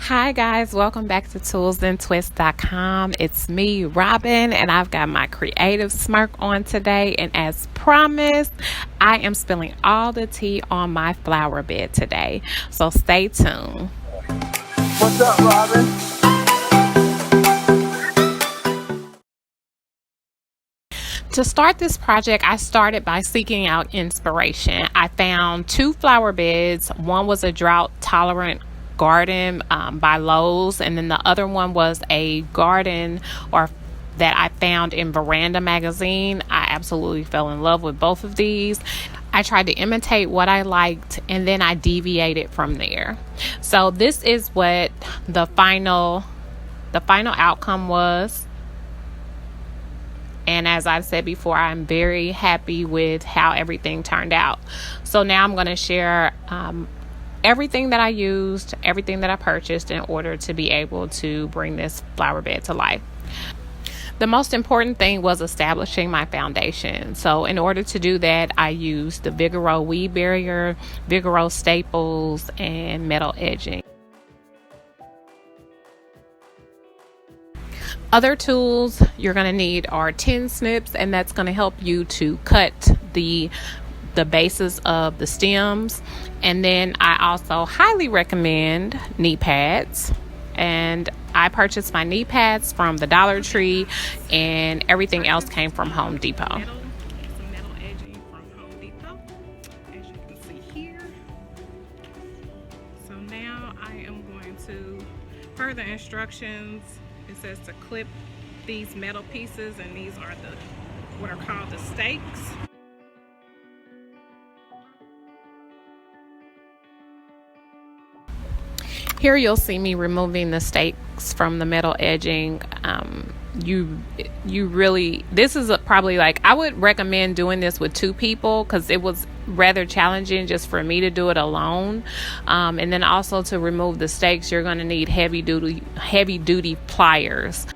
Hi guys, welcome back to toolsandtwists.com. It's me, Robin, and I've got my creative smirk on today. And as promised, I am spilling all the tea on my flower bed today. So stay tuned. What's up, Robin? To start this project, I started by seeking out inspiration. I found two flower beds. One was a drought tolerant garden by Lowe's, and then the other one was a garden that I found in Veranda magazine. I absolutely fell in love with both of these. I tried to imitate what I liked, and then I deviated from there. So this is what the final outcome was. And as I've said before, I'm very happy with how everything turned out. So now I'm going to share everything that I used, everything that I purchased in order to be able to bring this flower bed to life. The most important thing was establishing my foundation. So in order to do that, I used the Vigoro weed barrier, Vigoro staples, and metal edging. Other tools you're going to need are tin snips, and that's going to help you to cut the bases of the stems. And then I also highly recommend knee pads, and I purchased my knee pads from the Dollar Tree, and everything else came from Home Depot. Some metal edging from Home Depot, as you can see here. So now I am going to further instructions. It says to clip these metal pieces, and these are what are called the stakes. Here you'll see me removing the stakes from the metal edging. This is probably like, I would recommend doing this with two people, because it was rather challenging just for me to do it alone. And then also to remove the stakes, you're going to need heavy duty pliers.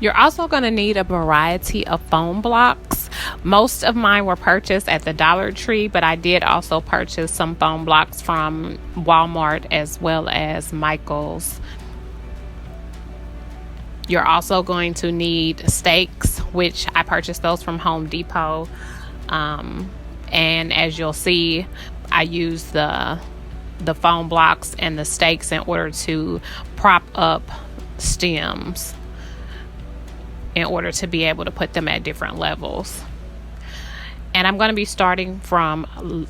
You're also going to need a variety of foam blocks. Most of mine were purchased at the Dollar Tree, but I did also purchase some foam blocks from Walmart as well as Michael's. You're also going to need stakes, which I purchased those from Home Depot. And as you'll see, I used the foam blocks and the stakes in order to prop up stems, in order to be able to put them at different levels. And I'm going to be starting from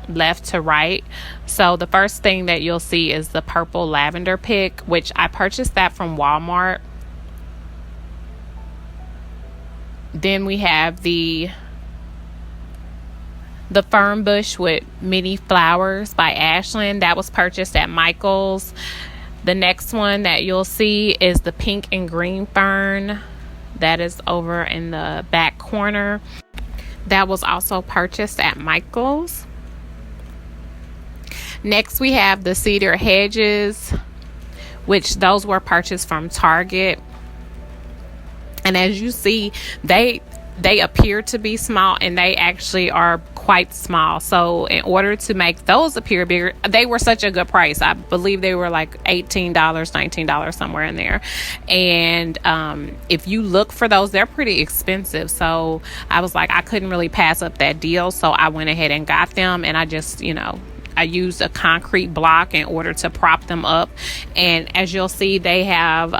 left to right. So the first thing that you'll see is the purple lavender pick, which I purchased that from Walmart. Then we have the fern bush with mini flowers by Ashland. That was purchased at Michael's. The next one that you'll see is the pink and green fern. That is over in the back corner. That was also purchased at Michael's. Next, we have the cedar hedges, which those were purchased from Target. And as you see, they appear to be small, and they actually are quite small. So in order to make those appear bigger, they were such a good price. I believe they were like $18, $19, somewhere in there. And if you look for those, they're pretty expensive. So I was like, I couldn't really pass up that deal. So I went ahead and got them, and I just, I used a concrete block in order to prop them up. And as you'll see, they have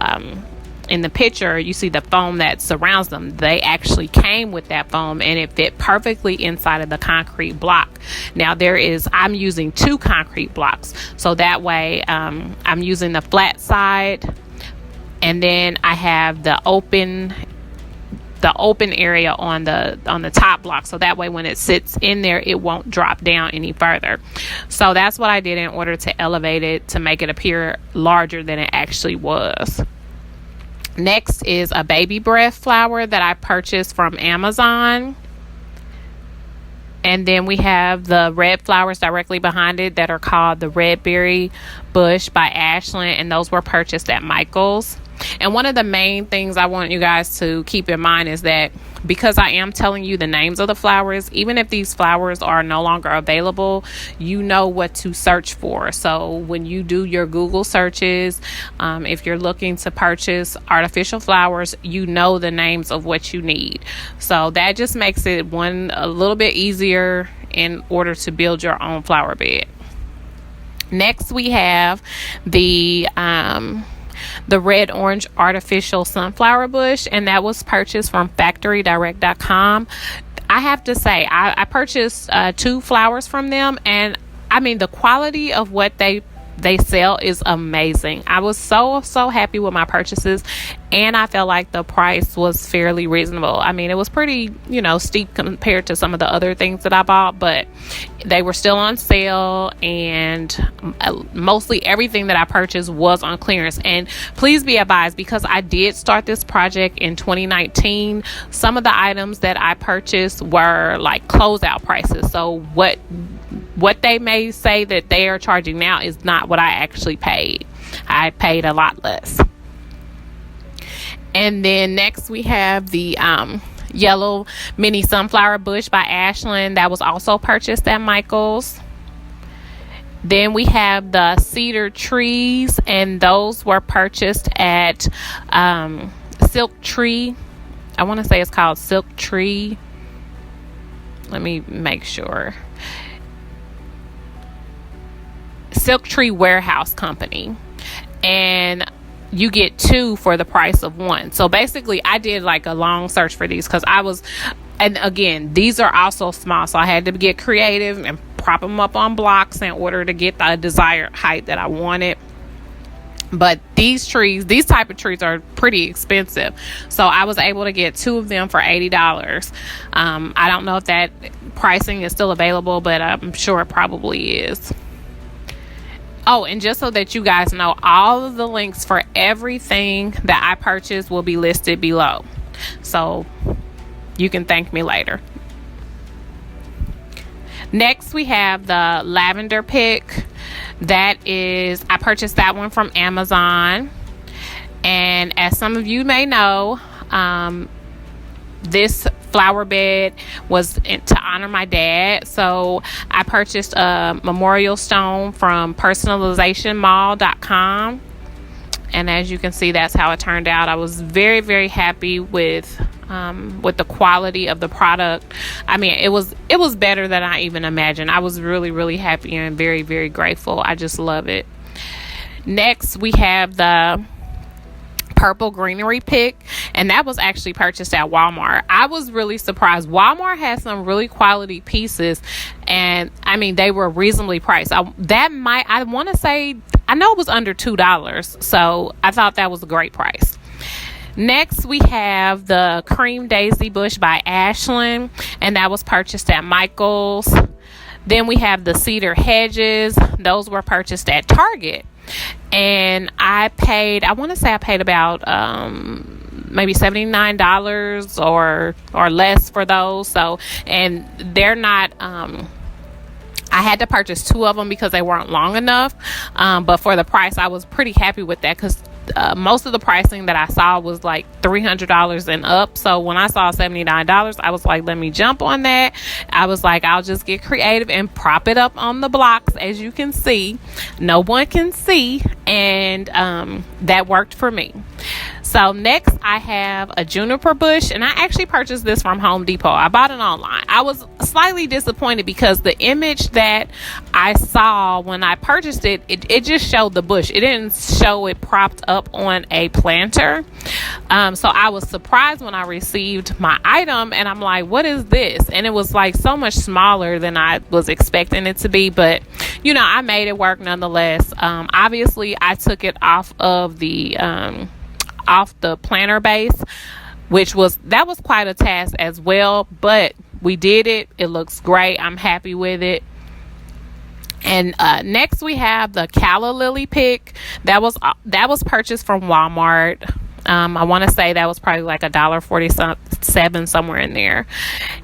in the picture, you see the foam that surrounds them. They actually came with that foam, and it fit perfectly inside of the concrete block. Now I'm using two concrete blocks, so that way I'm using the flat side, and then I have the open open area on the top block, so that way when it sits in there it won't drop down any further. So that's what I did in order to elevate it, to make it appear larger than it actually was. Next is a baby breath flower that I purchased from Amazon. And then we have the red flowers directly behind it that are called the Red Berry Bush by Ashland, and those were purchased at Michael's. And one of the main things I want you guys to keep in mind is that because I am telling you the names of the flowers, even if these flowers are no longer available, you know what to search for. So when you do your Google searches, if you're looking to purchase artificial flowers, you know the names of what you need. So that just makes it a little bit easier in order to build your own flower bed. Next, we have the red orange artificial sunflower bush, and that was purchased from factorydirect.com. I have to say, I purchased 2 flowers from them, and I mean the quality of what they sell is amazing. I was so happy with my purchases, and I felt like the price was fairly reasonable. I mean, it was pretty, steep compared to some of the other things that I bought, but they were still on sale, and mostly everything that I purchased was on clearance. And please be advised, because I did start this project in 2019, some of the items that I purchased were like closeout prices. So what they may say that they are charging now is not what I actually paid. I paid a lot less. And then next we have the yellow mini sunflower bush by Ashland that was also purchased at Michael's. Then we have the cedar trees, and those were purchased at Silk Tree. I want to say it's called Silk Tree. Let me make sure. Silk Tree Warehouse Company, and you get 2 for the price of 1. So basically I did like a long search for these because and again, these are also small, so I had to get creative and prop them up on blocks in order to get the desired height that I wanted. But these type of trees are pretty expensive, so I was able to get 2 of them for $80. I don't know if that pricing is still available, but I'm sure it probably is. Oh, and just so that you guys know, all of the links for everything that I purchased will be listed below, so you can thank me later. Next, we have the lavender pick. I purchased that one from Amazon. And as some of you may know, this flower bed was to honor my dad. So I purchased a memorial stone from personalizationmall.com. And as you can see, that's how it turned out. I was very, very happy with the quality of the product. I mean, it was better than I even imagined. I was really, really happy and very, very grateful. I just love it. Next, we have the purple greenery pick, and that was actually purchased at Walmart. I was really surprised. Walmart had some really quality pieces, and I mean, they were reasonably priced. I want to say, I know it was under $2, so I thought that was a great price. Next, we have the cream daisy bush by Ashland, and that was purchased at Michael's. Then we have the cedar hedges. Those were purchased at Target. And I want to say I paid about maybe $79 or less for those. So, and they're not, I had to purchase 2 of them because they weren't long enough. But for the price, I was pretty happy with that, because most of the pricing that I saw was like $300 and up. So when I saw $79, I was like, let me jump on that. I was like, I'll just get creative and prop it up on the blocks. As you can see, no one can see, and that worked for me. So next, I have a juniper bush, and I actually purchased this from Home Depot. I bought it online. I was slightly disappointed because the image that I saw when I purchased it just showed the bush. It didn't show it propped up on a planter. So I was surprised when I received my item, and I'm like, what is this? And it was like so much smaller than I was expecting it to be, but I made it work nonetheless. Obviously, I took it off of the planter base, that was quite a task as well, but we did it. It looks great. I'm happy with it. And next we have the calla lily pick. That was purchased from Walmart. I want to say that was probably like $1.47 somewhere in there.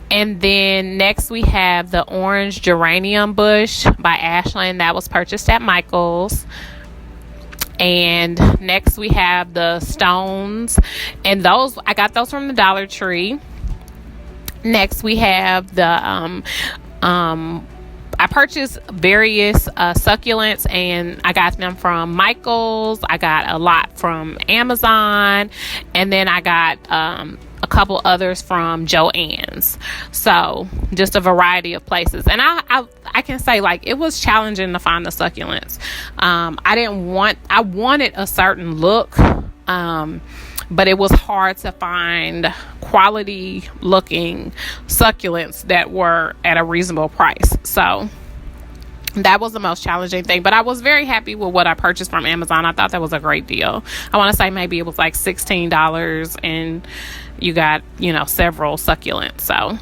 And then next we have the orange geranium bush by Ashland. That was purchased at Michael's. And next we have the stones, and I got those from the Dollar Tree. Next we have the I purchased various succulents, and I got them from Michael's. I got a lot from Amazon, and then I got a couple others from Joann's. So just a variety of places. And I can say, like, it was challenging to find the succulents. I wanted a certain look, but it was hard to find quality looking succulents that were at a reasonable price. So that was the most challenging thing, but I was very happy with what I purchased from Amazon. I thought that was a great deal. I want to say maybe it was like $16, and you got, several succulents. So,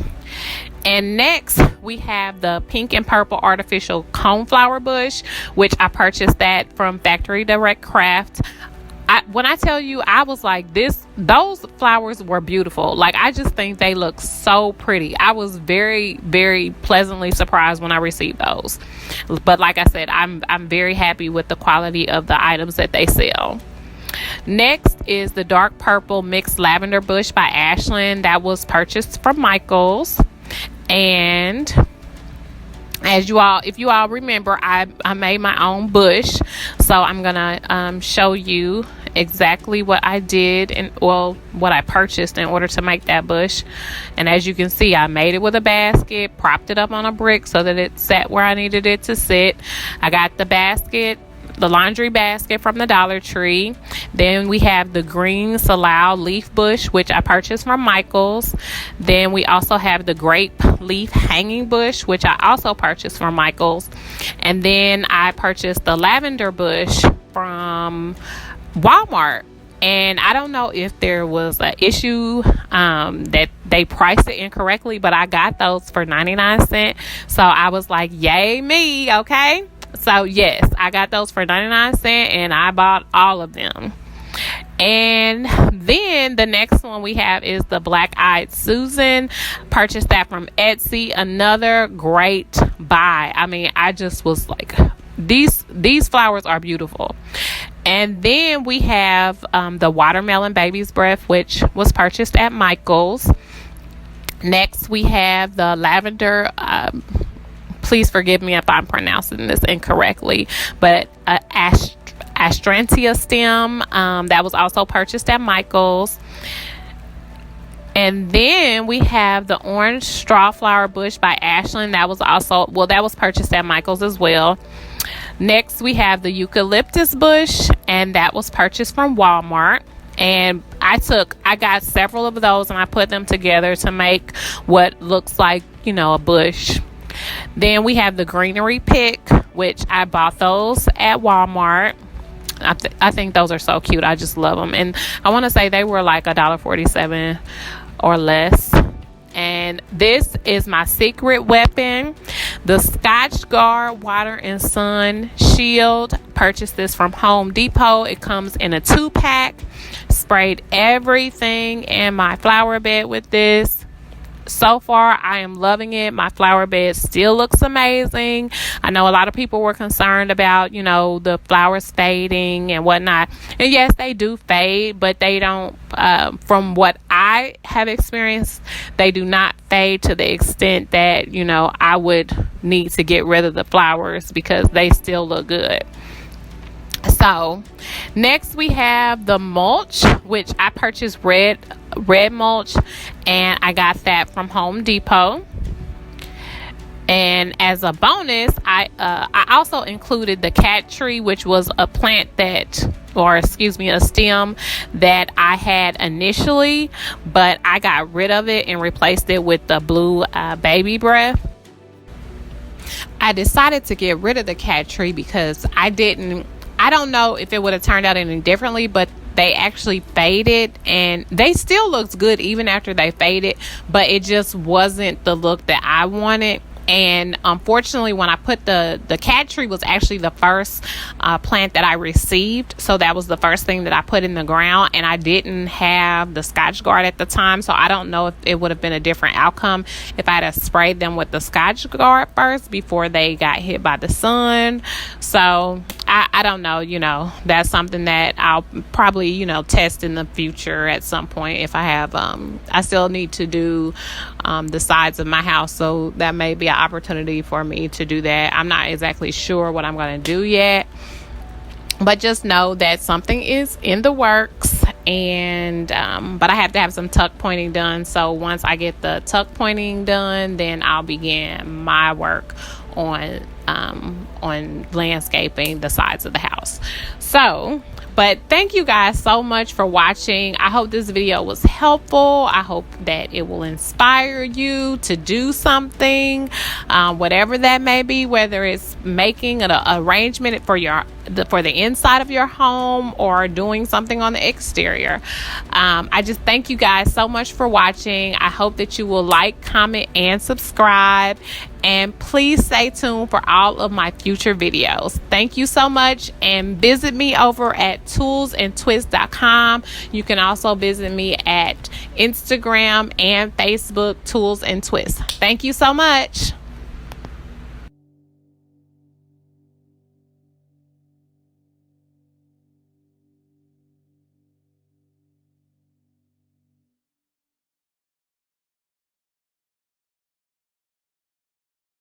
and next we have the pink and purple artificial coneflower bush, which I purchased that from Factory Direct Craft. When I tell you, I was like, those flowers were beautiful. Like, I just think they look so pretty. I was very, very pleasantly surprised when I received those. But like I said, I'm very happy with the quality of the items that they sell. Next is the dark purple mixed lavender bush by Ashland. That was purchased from Michael's. And if you all remember, I made my own bush. So I'm gonna show you exactly what I did and what I purchased in order to make that bush. And as you can see, I made it with a basket, propped it up on a brick so that it sat where I needed it to sit. I got the laundry basket from the Dollar Tree. Then we have the green salal leaf bush, which I purchased from Michael's. Then we also have the grape leaf hanging bush, which I also purchased from Michael's. And then I purchased the lavender bush from Walmart. And I don't know if there was an issue that they priced it incorrectly, but I got those for 99 cents. So I was like, yay me, okay? So yes, I got those for 99 cents, and I bought all of them. And then the next one we have is the Black Eyed Susan. Purchased that from Etsy. Another great buy. I mean, I just was like, these flowers are beautiful. And then we have the watermelon baby's breath, which was purchased at Michael's. Next we have the lavender, please forgive me if I'm pronouncing this incorrectly, but Astrantia stem, that was also purchased at Michael's. And then we have the orange straw flower bush by Ashland. That was purchased at Michael's as well. Next we have the eucalyptus bush, and that was purchased from Walmart. And I got several of those, and I put them together to make what looks like, a bush. Then we have the greenery pick, which I bought those at Walmart. I think those are so cute. I just love them. And I want to say they were like $1.47 or less. And this is my secret weapon, the Scotch Guard Water and Sun Shield. Purchased this from Home Depot. It comes in a 2-pack. Sprayed everything in my flower bed with this. So far, I am loving it. My flower bed still looks amazing. I know a lot of people were concerned about, the flowers fading and whatnot. And yes, they do fade, but they don't, from what I have experienced, they do not fade to the extent that, I would need to get rid of the flowers because they still look good. So next we have the mulch, which I purchased red mulch, and I got that from Home Depot. And as a bonus, I also included the cat tree, which was a stem that I had initially, but I got rid of it and replaced it with the blue baby breath. I decided to get rid of the cat tree because I don't know if it would have turned out any differently, but they actually faded, and they still looks good even after they faded, but it just wasn't the look that I wanted. And unfortunately, when I put the cat tree was actually the first plant that I received. So that was the first thing that I put in the ground. And I didn't have the Scotch Guard at the time. So I don't know if it would have been a different outcome if I had sprayed them with the Scotch Guard first before they got hit by the sun. So I don't know, that's something that I'll probably, test in the future at some point if I have, I still need to do the sides of my house. So that may be an opportunity for me to do that. I'm not exactly sure what I'm going to do yet, but just know that something is in the works. And but I have to have some tuck pointing done. So once I get the tuck pointing done, then I'll begin my work on landscaping the sides of the house. So, but thank you guys so much for watching. I hope this video was helpful. I hope that it will inspire you to do something, whatever that may be, whether it's making an arrangement for the inside of your home or doing something on the exterior. I just thank you guys so much for watching. I hope that you will like, comment, and subscribe. And please stay tuned for all of my future videos. Thank you so much. And visit me over at toolsandtwists.com. You can also visit me at Instagram and Facebook, Tools and Twists. Thank you so much.